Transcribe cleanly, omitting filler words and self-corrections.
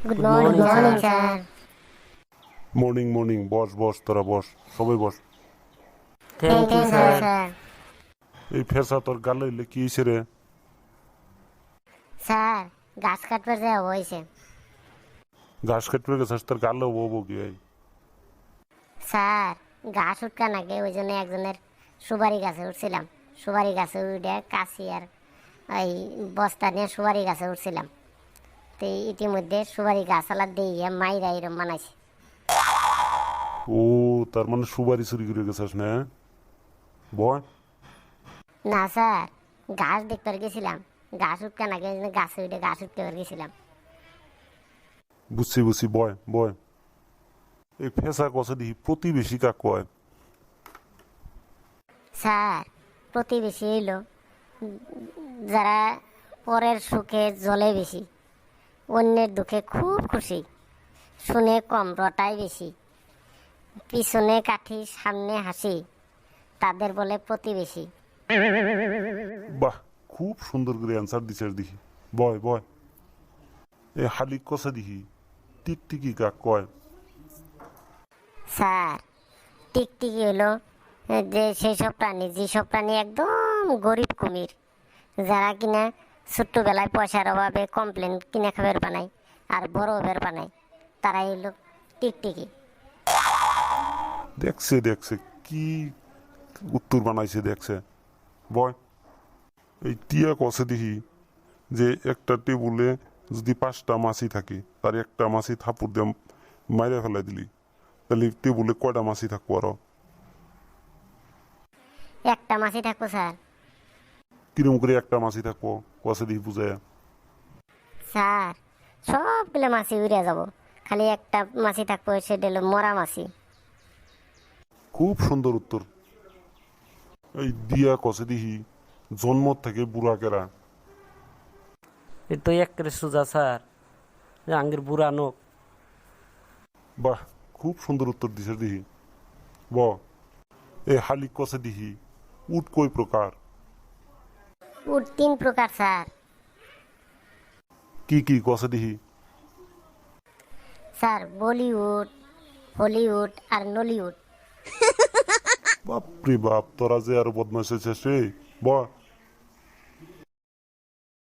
Good morning sir. Morning morning, boss boss, তোরা boss, সবাই বস। Thank you sir. এই ফেসা তোর গালে হইলে কি হয়েছে রে? স্যার গাছ কাটবার যাওয়া হয়েছে। ঘাস কাটবে গেছিস, তোর গালে বউ কি ভাই? স্যার গাছ উঠকা নাকি ওই জন্য একজনের সুপারি গাছে উঠছিলাম। সুপারি গাছে উঠে কাশি আর ওই বস্তা নিয়ে সুপারি গাছে উঠছিলাম। তো ইতিমধ্যে সুপারি গাছালা দিয়ে মাইরা এরম বানাইছে। ও, তার মানে সুবারি চুরি করে গেছিস না? বয়। না স্যার, গাছ দেখতে গেছিলাম। গাছ উঠকা নাকি ওই জন্য গাছে উঠে গাছ উঠতে গেছিলাম। বুঝছি বুঝছি, বয় বয়। এই ফেসা কষে দিই প্রতিবেশী কাক কয়? স্যার প্রতিবেশী এলো যারা পরের সুখে জ্বলে বেশি, অন্যের দুঃখে খুব খুশি, শুনে কম রটায় বেশি, পিছনে কাঠি সামনে হাসি, তাদের বলে প্রতিবেশী। বাহ, খুব সুন্দর করে অ্যান্সার দিছিস দেখি। বয় বয়। এই হালিক কষে দিহি টিকটিকি কাক কয়? স্যার টিকটিকি হলো যে সেই সব প্রাণী, যেসব প্রাণী একদম গরিব কুমির, যারা কিনা ছোট্টবেলায় পয়সার অভাবে কমপ্লেন কিনে খাবার বানায় আর বড় বের বানায়, তারাই হলো টিকটিকি। দেখছে দেখছে কি উত্তর বানাইছে দেখছে। বয়। এই টিয়া কষে দেখি যে একটা টেবুলে যদি 5টা মাছি থাকে, তার একটা মাছি থাপুর দিয়ে মাইরে ফেলাই দিলি, তাহলে টেবুলে কয়টা মাছি থাকবো আরো? একটা মাছি থাকবো স্যার। কিরম করে একটা মাছি থাকবো কষে দিই বুঝায়? স্যার সবগুলো মাছি উড়ে যাব, খালি একটা মাছি থাকবো, সেটা হলো মরা মাছি। খুব সুন্দর উত্তর। এই দিয়া কষে দিহি জন্ম থেকে বুড়া কেরা? এ তো একেবারে সোজা স্যার, যে আঙ্গের বুড়া নোক। বাহ, খুব সুন্দর উত্তর দিছে দিহি। ব। এই হালিক কষে দিহি উট কই প্রকার? উট 3 প্রকার স্যার। কি কি কষে দিহি? স্যার বলিউড, হলিউড আর নলিউড। বাপরে বাপ, তোরা যে আরো বদমাশ হয়েছিস রে। ব।